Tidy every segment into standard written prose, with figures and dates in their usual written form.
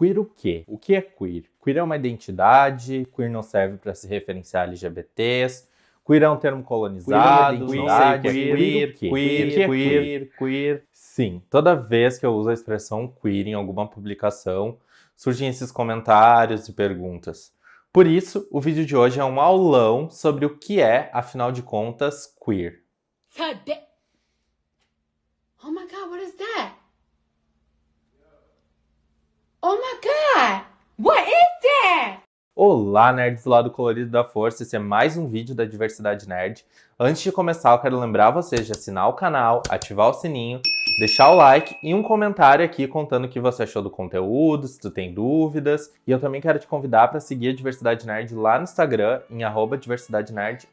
Queer o quê? O que é queer? Queer é uma identidade, queer não serve para se referenciar a LGBTs, queer é um termo colonizado, não sei o que é queer. Sim, toda vez que eu uso a expressão queer em alguma publicação, surgem esses comentários e perguntas. Por isso, o vídeo de hoje é um aulão sobre o que é, afinal de contas, queer. Oh my God, what is that? Oh my God, what is that? Olá, nerds do lado colorido da força, esse é mais um vídeo da Diversidade Nerd. Antes de começar, eu quero lembrar vocês de assinar o canal, ativar o sininho, deixar o like e um comentário aqui contando o que você achou do conteúdo, se tu tem dúvidas. E eu também quero te convidar para seguir a Diversidade Nerd lá no Instagram, em @DiversidadeNerd_.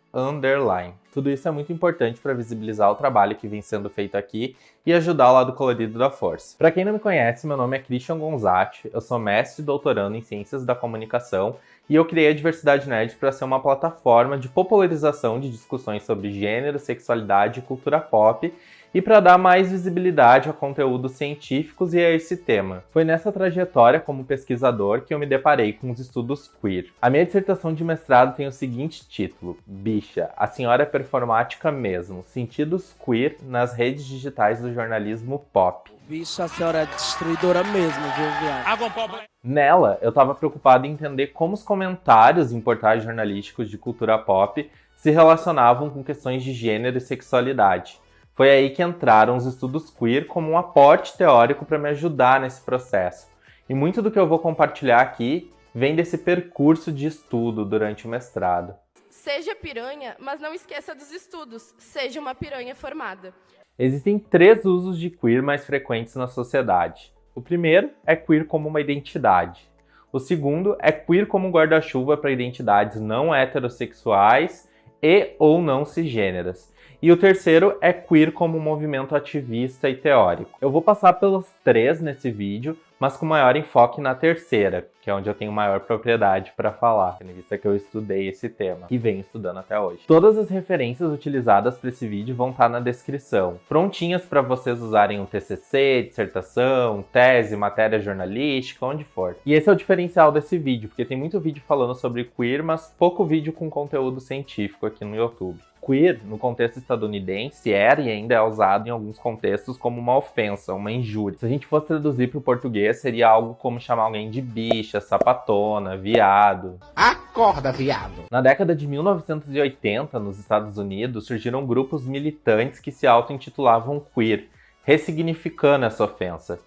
Tudo isso é muito importante para visibilizar o trabalho que vem sendo feito aqui e ajudar o lado colorido da força. Para quem não me conhece, meu nome é Christian Gonzatti, eu sou mestre e doutorando em Ciências da Comunicação e eu criei a Diversidade Nerd para ser uma plataforma de popularização de discussões sobre gênero, sexualidade e cultura pop e para dar mais visibilidade a conteúdos científicos e a esse tema. Foi nessa trajetória como pesquisador que eu me deparei com os estudos queer. A minha dissertação de mestrado tem o seguinte título: Bicha, a senhora é performática mesmo, sentidos queer nas redes digitais do jornalismo pop. Bicha, a senhora é destruidora mesmo, viu, viado? Nela, eu estava preocupado em entender como os comentários em portais jornalísticos de cultura pop se relacionavam com questões de gênero e sexualidade. Foi aí que entraram os estudos queer como um aporte teórico para me ajudar nesse processo. E muito do que eu vou compartilhar aqui vem desse percurso de estudo durante o mestrado. Seja piranha, mas não esqueça dos estudos. Seja uma piranha formada. Existem 3 usos de queer mais frequentes na sociedade. O primeiro é queer como uma identidade. O segundo é queer como um guarda-chuva para identidades não heterossexuais e ou não cisgêneras. E o terceiro é queer como um movimento ativista e teórico. Eu vou passar pelos 3 nesse vídeo, mas com maior enfoque na terceira, que é onde eu tenho maior propriedade para falar, tendo em vista que eu estudei esse tema e venho estudando até hoje. Todas as referências utilizadas para esse vídeo vão estar na descrição, prontinhas para vocês usarem um TCC, dissertação, tese, matéria jornalística, onde for. E esse é o diferencial desse vídeo, porque tem muito vídeo falando sobre queer, mas pouco vídeo com conteúdo científico aqui no YouTube. Queer, no contexto estadunidense, era e ainda é usado em alguns contextos como uma ofensa, uma injúria. Se a gente fosse traduzir para o português, seria algo como chamar alguém de bicha, sapatona, viado. Acorda, viado! Na década de 1980, nos Estados Unidos, surgiram grupos militantes que se auto-intitulavam queer, ressignificando essa ofensa.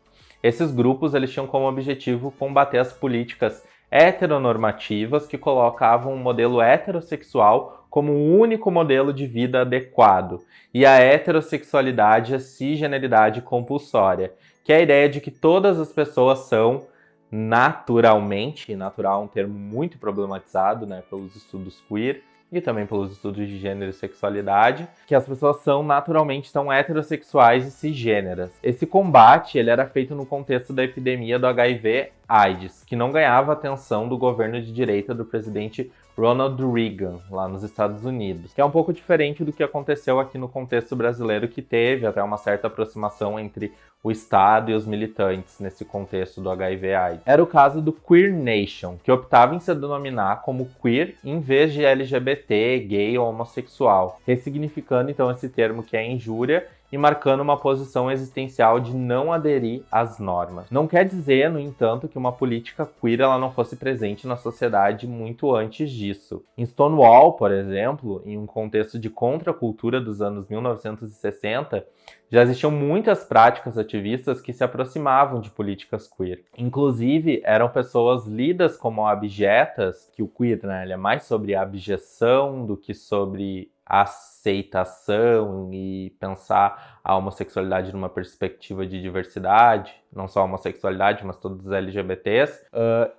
Esses grupos eles tinham como objetivo combater as políticas heteronormativas que colocavam um modelo heterossexual como o único modelo de vida adequado, e a heterossexualidade, a cisgeneridade compulsória, que é a ideia de que todas as pessoas são naturalmente, e natural é um termo muito problematizado, né, pelos estudos queer, e também pelos estudos de gênero e sexualidade, que as pessoas são naturalmente tão heterossexuais e cisgêneras. Esse combate ele era feito no contexto da epidemia do HIV/AIDS, que não ganhava atenção do governo de direita do presidente Ronald Reagan, lá nos Estados Unidos, que é um pouco diferente do que aconteceu aqui no contexto brasileiro, que teve até uma certa aproximação entre o Estado e os militantes nesse contexto do HIV/AIDS. Era o caso do Queer Nation, que optava em se denominar como queer em vez de LGBT, gay ou homossexual, ressignificando então esse termo que é injúria e marcando uma posição existencial de não aderir às normas. Não quer dizer, no entanto, que uma política queer ela não fosse presente na sociedade muito antes disso. Em Stonewall, por exemplo, em um contexto de contracultura dos anos 1960, já existiam muitas práticas ativistas que se aproximavam de políticas queer. Inclusive, eram pessoas lidas como abjetas, que o queer, né, ele é mais sobre abjeção do que sobre aceitação e pensar a homossexualidade numa perspectiva de diversidade, não só a homossexualidade, mas todos os LGBTs.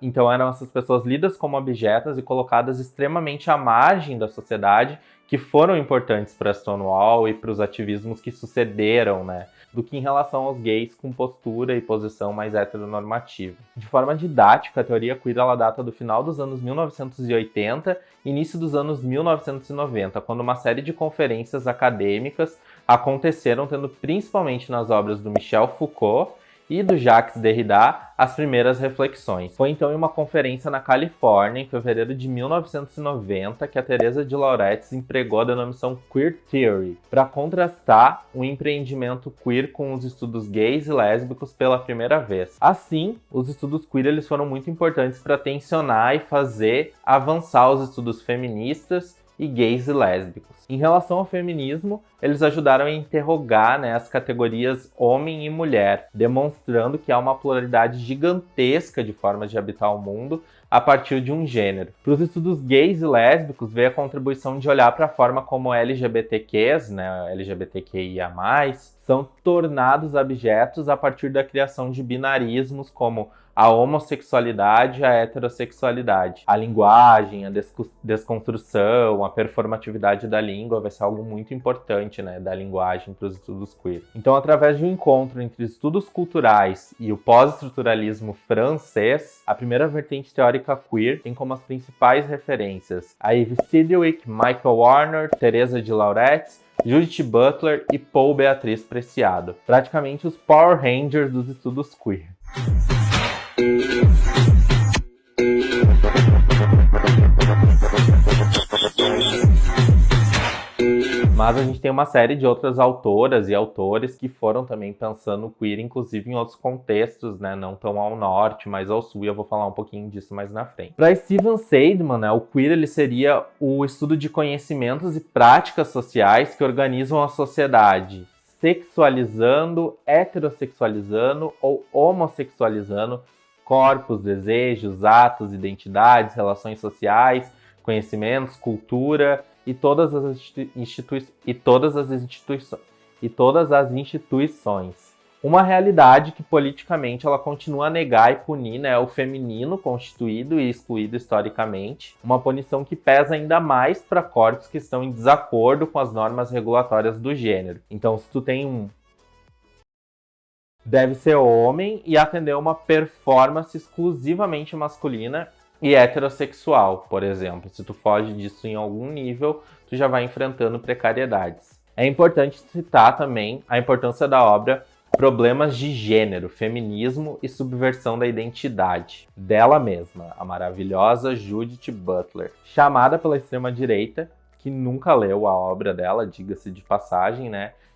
Então eram essas pessoas lidas como objetos e colocadas extremamente à margem da sociedade, que foram importantes para Stonewall e para os ativismos que sucederam, né, do que em relação aos gays com postura e posição mais heteronormativa. De forma didática, a teoria queer ela data do final dos anos 1980 e início dos anos 1990, quando uma série de conferências acadêmicas aconteceram, tendo principalmente nas obras do Michel Foucault e do Jacques Derrida, As Primeiras Reflexões. Foi então em uma conferência na Califórnia, em fevereiro de 1990, que a Teresa de Lauretis empregou a denominação Queer Theory, para contrastar o empreendimento queer com os estudos gays e lésbicos pela primeira vez. Assim, os estudos queer eles foram muito importantes para tensionar e fazer avançar os estudos feministas e gays e lésbicos. Em relação ao feminismo, eles ajudaram a interrogar, as categorias homem e mulher, demonstrando que há uma pluralidade gigantesca de formas de habitar o mundo a partir de um gênero. Para os estudos gays e lésbicos, veio a contribuição de olhar para a forma como LGBTQs, LGBTQIA+, são tornados objetos a partir da criação de binarismos como a homossexualidade e a heterossexualidade. A linguagem, a desconstrução, a performatividade da língua vai ser algo muito importante, da linguagem para os estudos queer. Então, através de um encontro entre estudos culturais e o pós-estruturalismo francês, a primeira vertente teórica queer tem como as principais referências a Eve Sedgwick, Michael Warner, Teresa de Lauretis, Judith Butler e Paul Beatriz Preciado. Praticamente os Power Rangers dos estudos queer. Mas a gente tem uma série de outras autoras e autores que foram também pensando o queer, inclusive em outros contextos, não tão ao norte, mas ao sul, e eu vou falar um pouquinho disso mais na frente. Para Steven Seidman, o queer ele seria o estudo de conhecimentos e práticas sociais que organizam a sociedade, sexualizando, heterossexualizando ou homossexualizando corpos, desejos, atos, identidades, relações sociais, conhecimentos, cultura e todas as instituições. Uma realidade que politicamente ela continua a negar e punir o feminino constituído e excluído historicamente, uma punição que pesa ainda mais para corpos que estão em desacordo com as normas regulatórias do gênero. Então, se tu tem deve ser homem e atender uma performance exclusivamente masculina e heterossexual, por exemplo. Se tu foge disso em algum nível, tu já vai enfrentando precariedades. É importante citar também a importância da obra Problemas de Gênero, Feminismo e Subversão da Identidade, dela mesma, a maravilhosa Judith Butler, chamada pela extrema-direita, que nunca leu a obra dela, diga-se de passagem,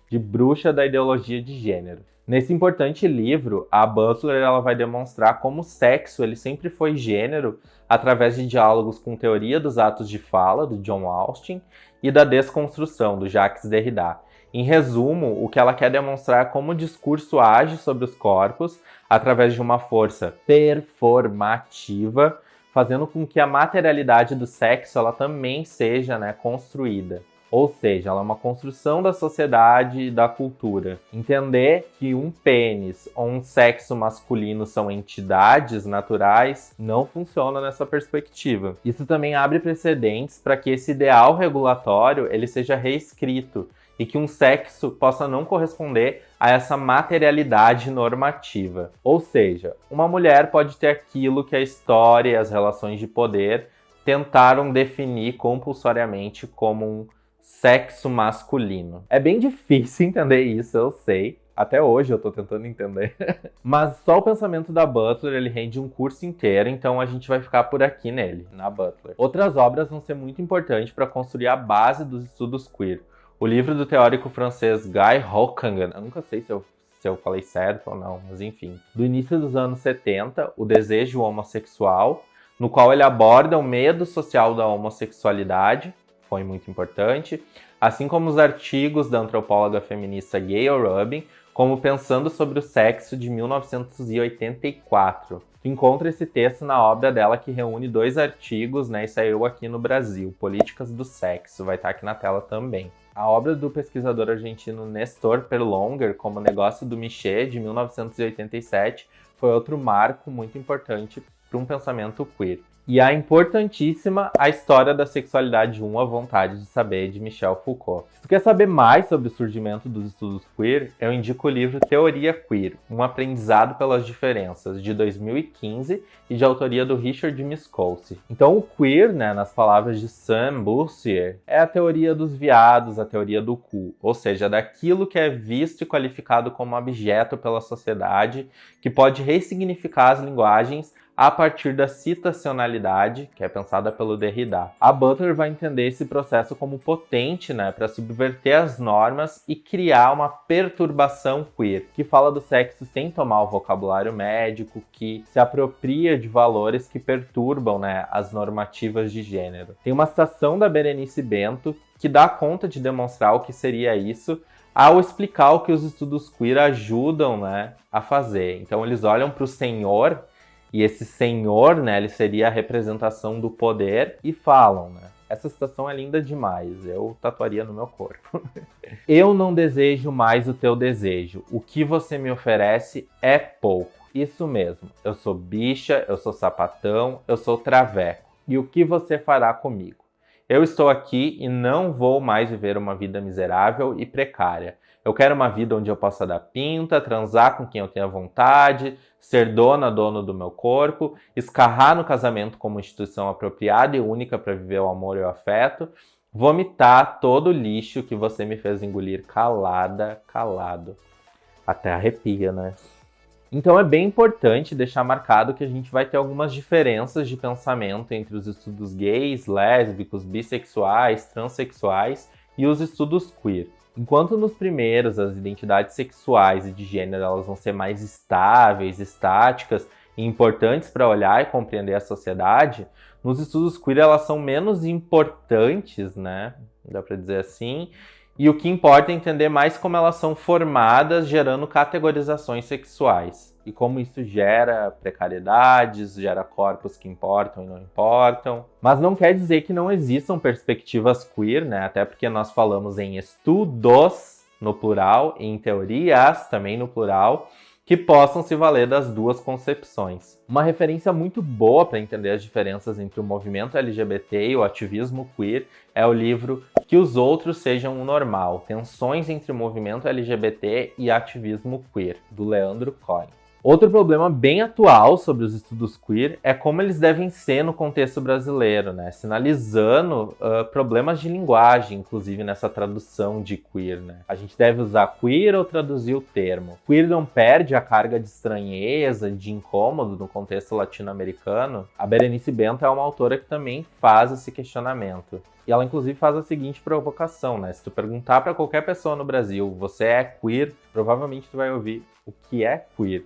de bruxa da ideologia de gênero. Nesse importante livro, a Butler ela vai demonstrar como o sexo ele sempre foi gênero através de diálogos com teoria dos atos de fala, do John Austin, e da desconstrução, do Jacques Derrida. Em resumo, o que ela quer demonstrar é como o discurso age sobre os corpos através de uma força performativa, fazendo com que a materialidade do sexo ela também seja construída. Ou seja, ela é uma construção da sociedade e da cultura. Entender que um pênis ou um sexo masculino são entidades naturais não funciona nessa perspectiva. Isso também abre precedentes para que esse ideal regulatório ele seja reescrito e que um sexo possa não corresponder a essa materialidade normativa. Ou seja, uma mulher pode ter aquilo que a história e as relações de poder tentaram definir compulsoriamente como um sexo masculino. É bem difícil entender isso, eu sei. Até hoje eu tô tentando entender. Mas só o pensamento da Butler, ele rende um curso inteiro, então a gente vai ficar por aqui nele, na Butler. Outras obras vão ser muito importantes para construir a base dos estudos queer. O livro do teórico francês Guy Hockangan, eu nunca sei se eu falei certo ou não, mas enfim. Do início dos anos 70, O Desejo Homossexual, no qual ele aborda o medo social da homossexualidade, foi muito importante, assim como os artigos da antropóloga feminista Gayle Rubin, como Pensando sobre o Sexo, de 1984. Tu encontra esse texto na obra dela que reúne 2 artigos, e saiu aqui no Brasil, Políticas do Sexo, vai estar aqui na tela também. A obra do pesquisador argentino Nestor Perlonger, como Negócio do Michê, de 1987, foi outro marco muito importante para um pensamento queer. E a importantíssima A História da Sexualidade 1, A Vontade de Saber, de Michel Foucault. Se tu quer saber mais sobre o surgimento dos estudos queer, eu indico o livro Teoria Queer, um aprendizado pelas diferenças, de 2015 e de autoria do Richard Miskolci. Então o queer, né, nas palavras de Sam Boursier, é a teoria dos viados, a teoria do cu, ou seja, daquilo que é visto e qualificado como objeto pela sociedade, que pode ressignificar as linguagens a partir da citacionalidade, que é pensada pelo Derrida. A Butler vai entender esse processo como potente, né, para subverter as normas e criar uma perturbação queer, que fala do sexo sem tomar o vocabulário médico, que se apropria de valores que perturbam, né, as normativas de gênero. Tem uma citação da Berenice Bento que dá conta de demonstrar o que seria isso, ao explicar o que os estudos queer ajudam, né, a fazer. Então eles olham para o senhor, e esse senhor, né, ele seria a representação do poder, e falam, né? Essa citação é linda demais, eu tatuaria no meu corpo. Eu não desejo mais o teu desejo, o que você me oferece é pouco. Isso mesmo, eu sou bicha, eu sou sapatão, eu sou traveco. E o que você fará comigo? Eu estou aqui e não vou mais viver uma vida miserável e precária. Eu quero uma vida onde eu possa dar pinta, transar com quem eu tenha vontade, ser dono do meu corpo, escarrar no casamento como instituição apropriada e única para viver o amor e o afeto, vomitar todo o lixo que você me fez engolir calado. Até arrepia, né? Então é bem importante deixar marcado que a gente vai ter algumas diferenças de pensamento entre os estudos gays, lésbicos, bissexuais, transexuais e os estudos queer. Enquanto nos primeiros as identidades sexuais e de gênero elas vão ser mais estáveis, estáticas e importantes para olhar e compreender a sociedade, nos estudos queer elas são menos importantes, né? Dá para dizer assim. E o que importa é entender mais como elas são formadas, gerando categorizações sexuais. E como isso gera precariedades, gera corpos que importam e não importam. Mas não quer dizer que não existam perspectivas queer, né? Até porque nós falamos em estudos, no plural, e em teorias, também no plural, que possam se valer das duas concepções. Uma referência muito boa para entender as diferenças entre o movimento LGBT e o ativismo queer é o livro Que os Outros Sejam o Normal, Tensões entre o movimento LGBT e ativismo queer, do Leandro Cohen. Outro problema bem atual sobre os estudos queer é como eles devem ser no contexto brasileiro, né? Sinalizando problemas de linguagem, inclusive nessa tradução de queer, né? A gente deve usar queer ou traduzir o termo. Queer não perde a carga de estranheza, de incômodo no contexto latino-americano. A Berenice Bento é uma autora que também faz esse questionamento. E ela, inclusive, faz a seguinte provocação, né? Se tu perguntar para qualquer pessoa no Brasil, você é queer? Provavelmente tu vai ouvir o que é queer.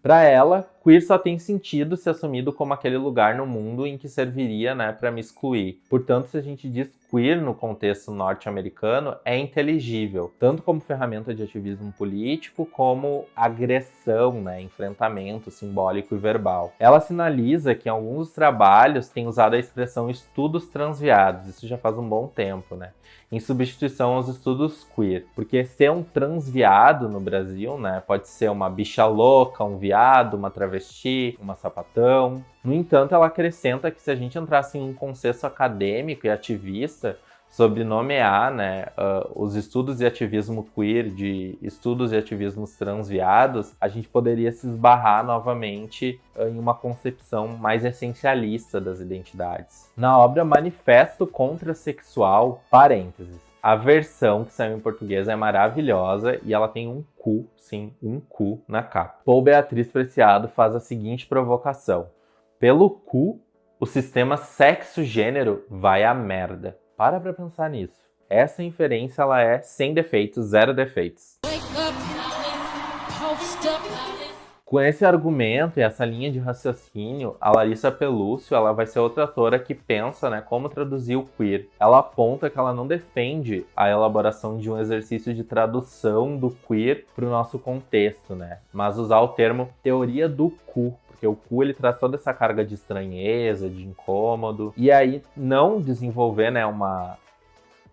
Para ela, queer só tem sentido se assumido como aquele lugar no mundo em que serviria, né, para me excluir. Portanto, se a gente diz queer no contexto norte-americano, é inteligível, tanto como ferramenta de ativismo político, como agressão, né, enfrentamento simbólico e verbal. Ela sinaliza que em alguns dos trabalhos tem usado a expressão estudos transviados, isso já faz um bom tempo, né, em substituição aos estudos queer, porque ser um transviado no Brasil, né, pode ser uma bicha louca, um viado, uma travesti, uma sapatão. No entanto, ela acrescenta que se a gente entrasse em um contexto acadêmico e ativista sobre nomear, né, os estudos e ativismo queer de estudos e ativismos transviados, a gente poderia se esbarrar novamente em uma concepção mais essencialista das identidades. Na obra Manifesto Contrasexual, parênteses, a versão que saiu em português é maravilhosa e ela tem um cu, sim, um cu na capa. Paul Beatriz Preciado faz a seguinte provocação. Pelo cu, o sistema sexo-gênero vai à merda. Para pra pensar nisso. Essa inferência ela é sem defeitos, zero defeitos. Com esse argumento e essa linha de raciocínio, a Larissa Pelúcio ela vai ser outra autora que pensa, né, como traduzir o queer. Ela aponta que ela não defende a elaboração de um exercício de tradução do queer para o nosso contexto, né, mas usar o termo teoria do cu, porque o cu ele traz toda essa carga de estranheza, de incômodo, e aí não desenvolver, né, uma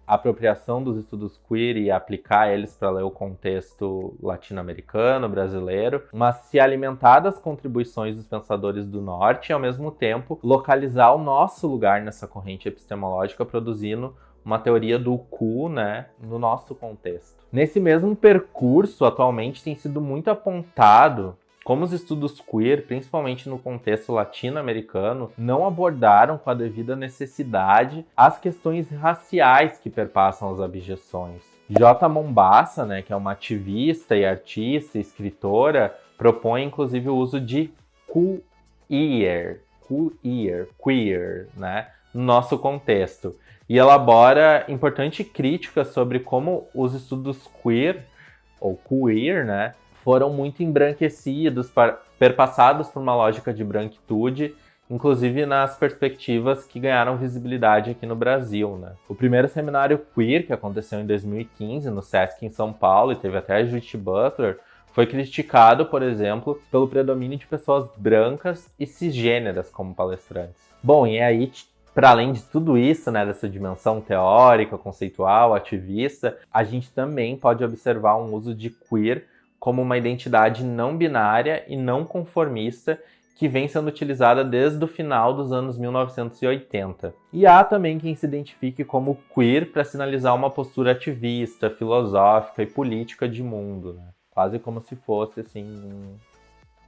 a apropriação dos estudos queer e aplicar eles para ler o contexto latino-americano, brasileiro, mas se alimentar das contribuições dos pensadores do Norte e, ao mesmo tempo, localizar o nosso lugar nessa corrente epistemológica, produzindo uma teoria do cu, né, no nosso contexto. Nesse mesmo percurso, atualmente, tem sido muito apontado como os estudos queer, principalmente no contexto latino-americano, não abordaram com a devida necessidade as questões raciais que perpassam as abjeções. J. Mombassa, né, que é uma ativista e artista e escritora, propõe inclusive o uso de queer, né, no nosso contexto. E elabora importante crítica sobre como os estudos queer, ou queer, né, foram muito embranquecidos, perpassados por uma lógica de branquitude, inclusive nas perspectivas que ganharam visibilidade aqui no Brasil, né? O primeiro seminário queer, que aconteceu em 2015 no Sesc em São Paulo, e teve até a Judith Butler, foi criticado, por exemplo, pelo predomínio de pessoas brancas e cisgêneras como palestrantes. Bom, e aí, para além de tudo isso, né, dessa dimensão teórica, conceitual, ativista, a gente também pode observar um uso de queer como uma identidade não binária e não conformista que vem sendo utilizada desde o final dos anos 1980. E há também quem se identifique como queer para sinalizar uma postura ativista, filosófica e política de mundo, né? Quase como se fosse assim,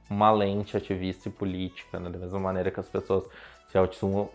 uma lente ativista e política, né? Da mesma maneira que as pessoas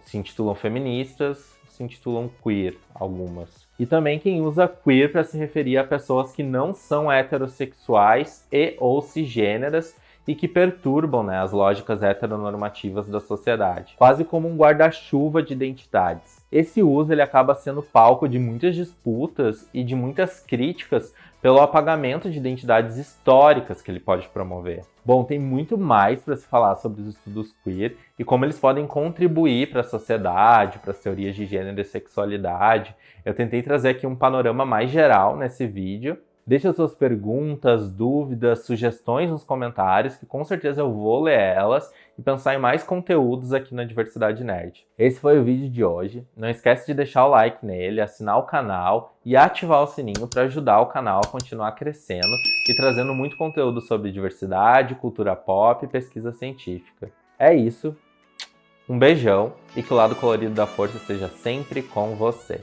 se intitulam feministas, se intitulam queer, algumas. E também quem usa queer para se referir a pessoas que não são heterossexuais e ou cisgêneras e que perturbam, né, as lógicas heteronormativas da sociedade, quase como um guarda-chuva de identidades. Esse uso ele acaba sendo palco de muitas disputas e de muitas críticas pelo apagamento de identidades históricas que ele pode promover. Bom, tem muito mais para se falar sobre os estudos queer e como eles podem contribuir para a sociedade, para as teorias de gênero e sexualidade. Eu tentei trazer aqui um panorama mais geral nesse vídeo. Deixe as suas perguntas, dúvidas, sugestões nos comentários, que com certeza eu vou ler elas e pensar em mais conteúdos aqui na Diversidade Nerd. Esse foi o vídeo de hoje. Não esquece de deixar o like nele, assinar o canal e ativar o sininho para ajudar o canal a continuar crescendo e trazendo muito conteúdo sobre diversidade, cultura pop e pesquisa científica. É isso. Um beijão e que o lado colorido da força esteja sempre com você.